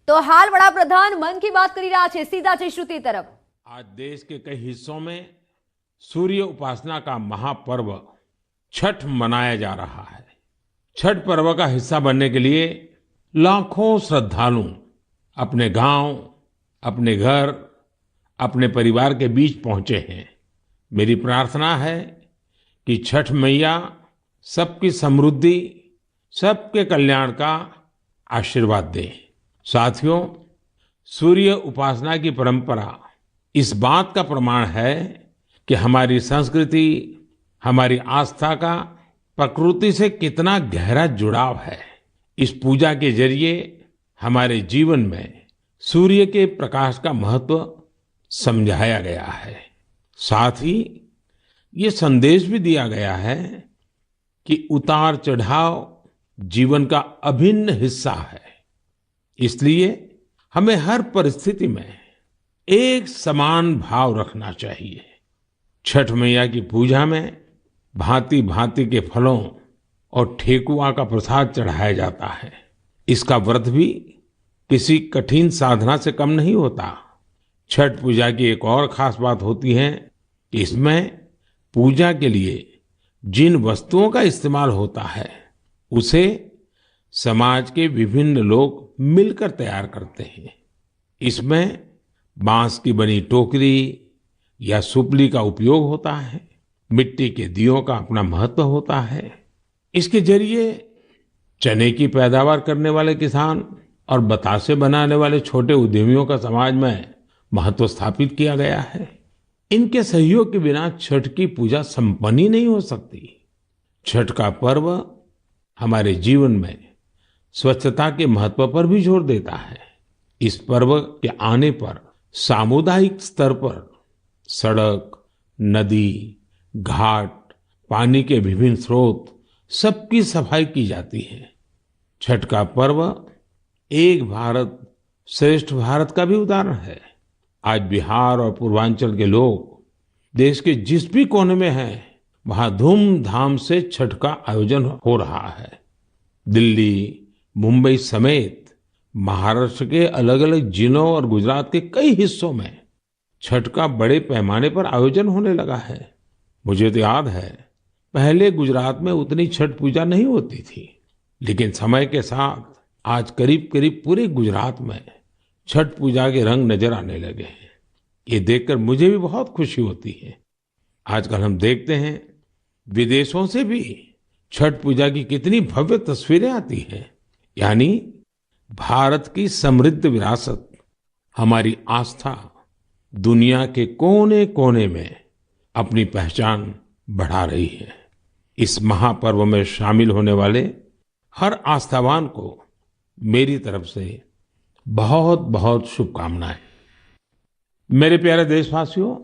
तो हाल वड़ा प्रधान मन की बात કરી રહ્યા છે સીધા છે શ્રુતિ તરફ। आज देश के कई हिस्सों में सूर्य उपासना का महापर्व छठ मनाया जा रहा है। छठ पर्व का हिस्सा बनने के लिए लाखों श्रद्धालु अपने गांव, अपने घर, अपने परिवार के बीच पहुंचे हैं। मेरी प्रार्थना है कि छठ मैया सबकी समृद्धि, सबके कल्याण का आशीर्वाद दे। साथियों, सूर्य उपासना की परंपरा इस बात का प्रमाण है कि हमारी संस्कृति, हमारी आस्था का प्रकृति से कितना गहरा जुड़ाव है। इस पूजा के जरिए हमारे जीवन में सूर्य के प्रकाश का महत्व समझाया गया है। साथ ही ये संदेश भी दिया गया है कि उतार चढ़ाव जीवन का अभिन्न हिस्सा है। इसलिए हमें हर परिस्थिति में एक समान भाव रखना चाहिए। छठ मैया की पूजा में भांति भांति के फलों और ठेकुआ का प्रसाद चढ़ाया जाता है। इसका व्रत भी किसी कठिन साधना से कम नहीं होता। छठ पूजा की एक और खास बात होती है कि इसमें पूजा के लिए जिन वस्तुओं का इस्तेमाल होता है उसे समाज के विभिन्न लोग मिलकर तैयार करते हैं। इसमें बांस की बनी टोकरी या सुपली का उपयोग होता है। मिट्टी के दियों का अपना महत्व होता है। इसके जरिए चने की पैदावार करने वाले किसान और बतासे बनाने वाले छोटे उद्यमियों का समाज में महत्व स्थापित किया गया है। इनके सहयोग के बिना छठ की पूजा संपन्न ही नहीं हो सकती। छठ का पर्व हमारे जीवन में स्वच्छता के महत्व पर भी जोर देता है। इस पर्व के आने पर सामुदायिक स्तर पर सड़क, नदी, घाट, पानी के विभिन्न स्रोत सबकी सफाई की जाती है। छठ का पर्व एक भारत श्रेष्ठ भारत का भी उदाहरण है। आज बिहार और पूर्वांचल के लोग देश के जिस भी कोने में हैं, वहां धूमधाम से छठ का आयोजन हो रहा है। दिल्ली, मुंबई समेत महाराष्ट्र के अलग अलग जिलों और गुजरात के कई हिस्सों में छठ का बड़े पैमाने पर आयोजन होने लगा है। मुझे तो याद है, पहले गुजरात में उतनी छठ पूजा नहीं होती थी, लेकिन समय के साथ आज करीब करीब पूरे गुजरात में छठ पूजा के रंग नजर आने लगे हैं। ये देखकर मुझे भी बहुत खुशी होती है। आजकल हम देखते हैं विदेशों से भी छठ पूजा की कितनी भव्य तस्वीरें आती हैं। यानी भारत की समृद्ध विरासत, हमारी आस्था दुनिया के कोने कोने में अपनी पहचान बढ़ा रही है। इस महापर्व में शामिल होने वाले हर आस्थावान को मेरी तरफ से बहुत बहुत शुभकामनाएं। मेरे प्यारे देशवासियों,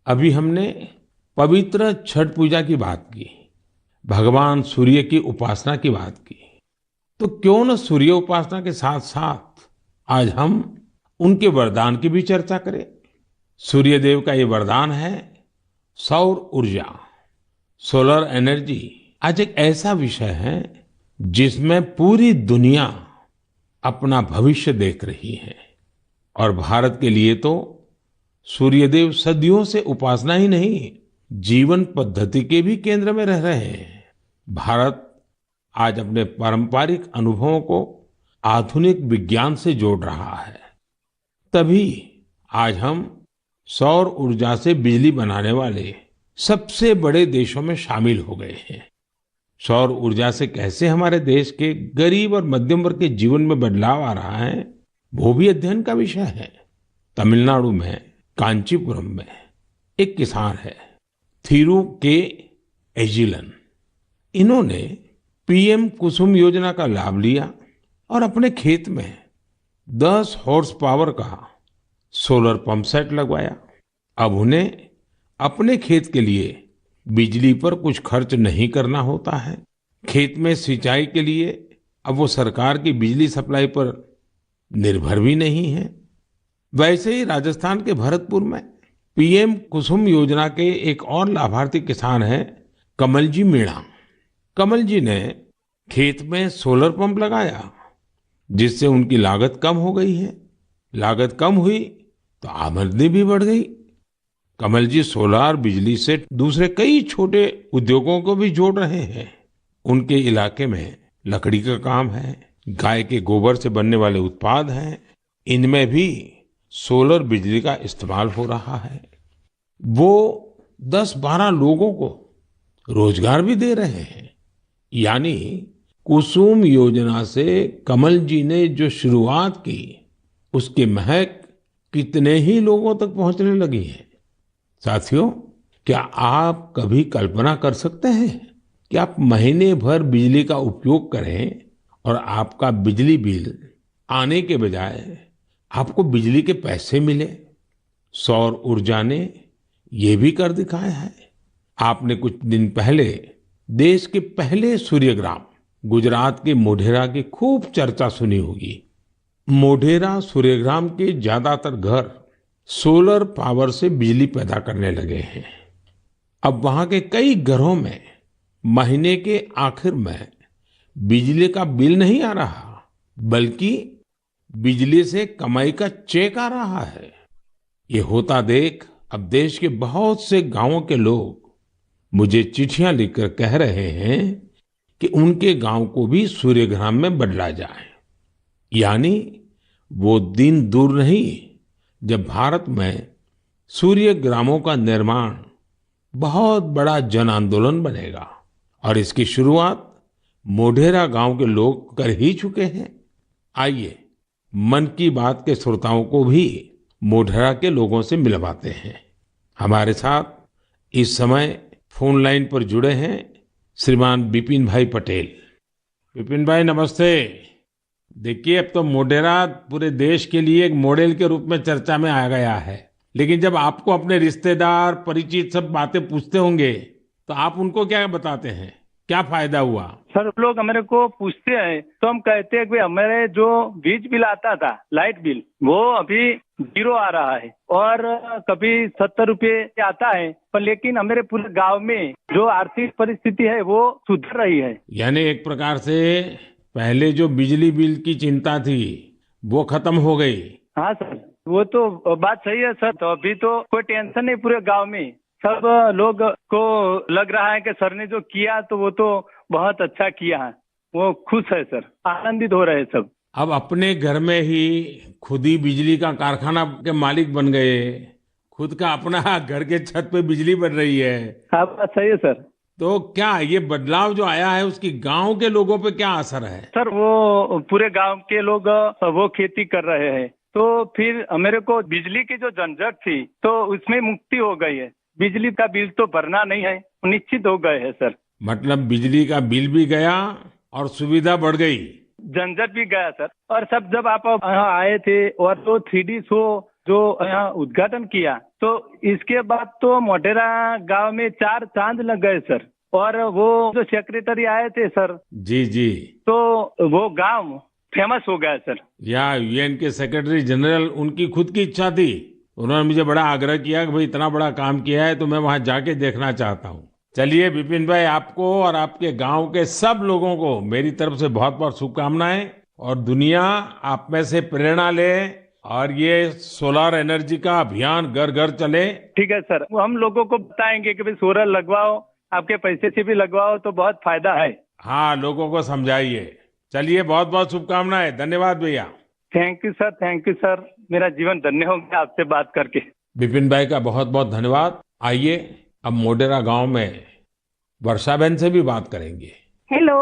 अभी हमने पवित्र छठ पूजा की बात की, भगवान सूर्य की उपासना की बात की। तो क्यों न सूर्य उपासना के साथ साथ आज हम उनके वरदान की भी चर्चा करें। सूर्य देव का ये वरदान है सौर ऊर्जा, सोलर एनर्जी। आज एक ऐसा विषय है जिसमें पूरी दुनिया अपना भविष्य देख रही है। और भारत के लिए तो सूर्यदेव सदियों से उपासना ही नहीं, जीवन पद्धति के भी केंद्र में रह रहे हैं। भारत आज अपने पारंपरिक अनुभवों को आधुनिक विज्ञान से जोड़ रहा है। तभी आज हम सौर ऊर्जा से बिजली बनाने वाले सबसे बड़े देशों में शामिल हो गए हैं। सौर ऊर्जा से कैसे हमारे देश के गरीब और मध्यम वर्ग के जीवन में बदलाव आ रहा है, वो भी अध्ययन का विषय है। तमिलनाडु में कांचीपुरम में एक किसान है, थिरु के एजिलन। इन्होंने पीएम कुसुम योजना का लाभ लिया और अपने खेत में 10 हॉर्स पावर का सोलर पंप सेट लगवाया। अब उन्हें अपने खेत के लिए बिजली पर कुछ खर्च नहीं करना होता है। खेत में सिंचाई के लिए अब वो सरकार की बिजली सप्लाई पर निर्भर भी नहीं है। वैसे ही राजस्थान के भरतपुर में पीएम कुसुम योजना के एक और लाभार्थी किसान हैं कमल जी मीणा। कमल जी ने खेत में सोलर पंप लगाया जिससे उनकी लागत कम हो गई है। लागत कम हुई तो आमदनी भी बढ़ गई। कमल जी सोलार बिजली से दूसरे कई छोटे उद्योगों को भी जोड़ रहे हैं। उनके इलाके में लकड़ी का काम है, गाय के गोबर से बनने वाले उत्पाद हैं, इनमें भी सोलर बिजली का इस्तेमाल हो रहा है। वो 10-12 लोगों को रोजगार भी दे रहे हैं। यानी कुसुम योजना से कमल जी ने जो शुरुआत की, उसकी महक कितने ही लोगों तक पहुंचने लगी है। साथियों, क्या आप कभी कल्पना कर सकते हैं कि आप महीने भर बिजली का उपयोग करें और आपका बिजली बिल आने के बजाय आपको बिजली के पैसे मिले? सौर ऊर्जा ने ये भी कर दिखाया है। आपने कुछ दिन पहले देश के पहले सूर्यग्राम गुजरात के मोढेरा की खूब चर्चा सुनी होगी। मोढेरा सूर्यग्राम के ज्यादातर घर सोलर पावर से बिजली पैदा करने लगे हैं। अब वहां के कई घरों में महीने के आखिर में बिजली का बिल नहीं आ रहा, बल्कि बिजली से कमाई का चेक आ रहा है। ये होता देख अब देश के बहुत से गांवों के लोग मुझे चिट्ठियां लिखकर कह रहे हैं कि उनके गांव को भी सूर्यग्राम में बदला जाए। यानी वो दिन दूर नहीं जब भारत में सूर्य ग्रामों का निर्माण बहुत बड़ा जन आंदोलन बनेगा। और इसकी शुरुआत मोढेरा गांव के लोग कर ही चुके हैं। आइए मन की बात के श्रोताओं को भी मोढेरा के लोगों से मिलवाते हैं। हमारे साथ इस समय फोन लाइन पर जुड़े हैं श्रीमान विपिन भाई पटेल। विपिन भाई नमस्ते। देखिए, अब तो मोढेरा पूरे देश के लिए एक मॉडल के रूप में चर्चा में आ गया है। लेकिन जब आपको अपने रिश्तेदार परिचित सब बातें पूछते होंगे तो आप उनको क्या बताते हैं? क्या फायदा हुआ? सर, लोग हमारे को पूछते हैं तो हम कहते हैं कि हमारे जो बिजली बिल आता था, लाइट बिल, वो अभी 0 आ रहा है और कभी 70 रुपये आता है। पर लेकिन हमारे पूरे गांव में जो आर्थिक परिस्थिति है वो सुधर रही है। यानी एक प्रकार से पहले जो बिजली बिल की चिंता थी वो खत्म हो गई। हाँ सर, वो तो बात सही है सर। तो अभी तो कोई टेंशन नहीं पूरे गांव में। सब लोग को लग रहा है कि सर ने जो किया तो वो तो बहुत अच्छा किया है। वो खुश है सर, आनंदित हो रहे हैं सब। अब अपने घर में ही खुद ही बिजली का कारखाना के मालिक बन गए। खुद का अपना घर के छत पे बिजली बन रही है। हाँ, बात सही है सर। तो क्या ये बदलाव जो आया है उसकी गांव के लोगों पे क्या असर है? सर, वो पूरे गांव के लोग वो खेती कर रहे हैं तो फिर मेरे को बिजली की जो झंझट थी तो उसमें मुक्ति हो गई है। बिजली का बिल तो भरना नहीं है, निश्चित हो गए है सर। मतलब बिजली का बिल भी गया और सुविधा बढ़ गई, झंझट भी गया सर। और सब जब आप यहाँ आए थे और तो 3D शो जो यहाँ उद्घाटन किया तो इसके बाद तो मोढेरा गांव में 4 चांद लग गए सर। और वो जो सेक्रेटरी आए थे सर, जी जी, तो वो गांव फेमस हो गया सर। या यूएन के सेक्रेटरी जनरल, उनकी खुद की इच्छा थी। उन्होंने मुझे बड़ा आग्रह किया कि भाई इतना बड़ा काम किया है तो मैं वहां जाके देखना चाहता हूँ। चलिए विपिन भाई, आपको और आपके गांव के सब लोगों को मेरी तरफ से बहुत बहुत शुभकामनाएं। और दुनिया आप में से प्रेरणा ले और ये सोलर एनर्जी का अभियान घर घर चले। ठीक है सर, वो हम लोगों को बताएंगे कि भाई सोलर लगवाओ, आपके पैसे से भी लगवाओ तो बहुत फायदा है। हाँ, लोगों को समझाइए। चलिए, बहुत बहुत शुभकामनाएं। धन्यवाद भैया। Thank you sir, thank you sir. मेरा जीवन धन्य हो गया आपसे बात करके। विपिन भाई का बहुत बहुत धन्यवाद। आइए अब मोढेरा गांव में वर्षा बहन से भी बात करेंगे। हेलो,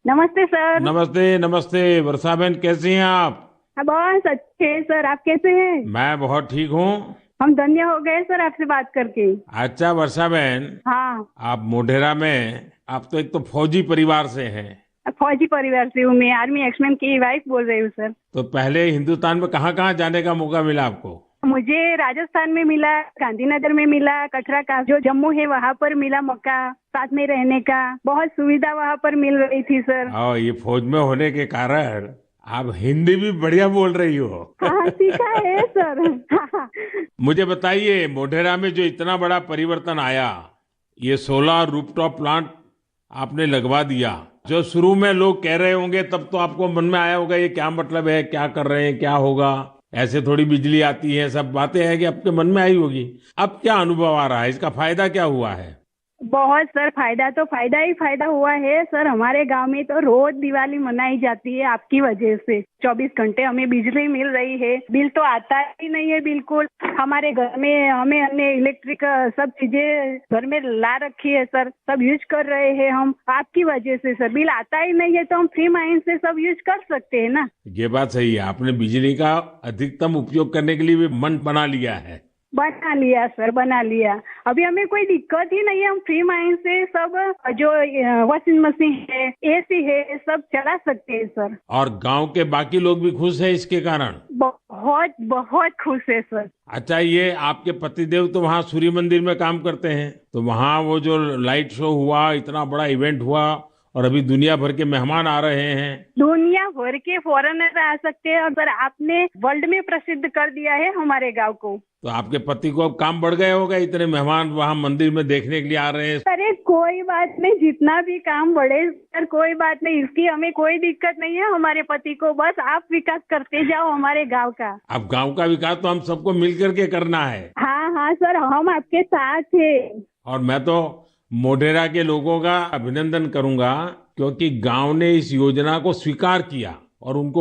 नमस्ते सर। नमस्ते नमस्ते। वर्षा बहन, कैसी हैं आप? बहुत अच्छे हैं सर, आप कैसे हैं? मैं बहुत ठीक हूँ। हम धन्य हो गए सर आपसे बात करके। अच्छा वर्षा बहन, हाँ, आप मोढेरा में, आप तो एक तो फौजी परिवार से हैं। फौजी परिवार से हूँ मैं, आर्मी एक्समैन की वाइफ बोल रही हूँ सर। तो पहले हिंदुस्तान में कहाँ कहाँ जाने का मौका मिला आपको? मुझे राजस्थान में मिला, गांधीनगर में मिला, कटरा का जो जम्मू है वहाँ पर मिला मौका, साथ में रहने का बहुत सुविधा वहाँ पर मिल रही थी सर। और ये फौज में होने के कारण आप हिंदी भी बढ़िया बोल रही हो। हाँ, सीखा है सर। मुझे बताइए, मोढेरा में जो इतना बड़ा परिवर्तन आया, ये सोलर रूफटॉप प्लांट आपने लगवा दिया, जो शुरू में लोग कह रहे होंगे तब तो आपको मन में आया होगा ये क्या मतलब है, क्या कर रहे हैं, क्या होगा, ऐसे थोड़ी बिजली आती है, सब बातें हैं कि आपके मन में आई होगी। अब क्या अनुभव आ रहा है, इसका फायदा क्या हुआ है? बहुत सर, फायदा तो फायदा ही फायदा हुआ है सर। हमारे गांव में तो रोज दिवाली मनाई जाती है आपकी वजह से। 24 घंटे हमें बिजली मिल रही है, बिल तो आता ही नहीं है बिल्कुल। हमारे घर में हमने इलेक्ट्रिक सब चीजें घर में ला रखी है सर, सब यूज कर रहे हैं हम आपकी वजह से सर। बिल आता ही नहीं है तो हम फ्री माइंड से सब यूज कर सकते हैं ना। ये बात सही है, आपने बिजली का अधिकतम उपयोग करने के लिए भी मन बना लिया है। बना लिया सर, बना लिया। अभी हमें कोई दिक्कत ही नहीं है, हम फ्री माइंड से सब जो वॉशिंग मशीन है, एसी है, सब चला सकते हैं सर। और गांव के बाकी लोग भी खुश हैं इसके कारण? बहुत बहुत खुश है सर। अच्छा, ये आपके पतिदेव तो वहाँ सूर्य मंदिर में काम करते हैं, तो वहाँ वो जो लाइट शो हुआ, इतना बड़ा इवेंट हुआ और अभी दुनिया भर के मेहमान आ रहे हैं। दुनिया भर के फॉरेनर आ सकते हैं और सर आपने वर्ल्ड में प्रसिद्ध कर दिया है हमारे गांव को। तो आपके पति को अब काम बढ़ गया होगा, इतने मेहमान वहाँ मंदिर में देखने के लिए आ रहे हैं। अरे कोई बात नहीं, जितना भी काम बढ़े सर, कोई बात नहीं, इसकी हमें कोई दिक्कत नहीं है हमारे पति को। बस आप विकास करते जाओ हमारे गांव का। अब गांव का विकास तो हम सबको मिल करके करना है। हाँ हाँ सर, हम आपके साथ हैं। और मैं तो मोढेरा के लोगों का अभिनंदन करूंगा क्योंकि गांव ने इस योजना को स्वीकार किया और उनको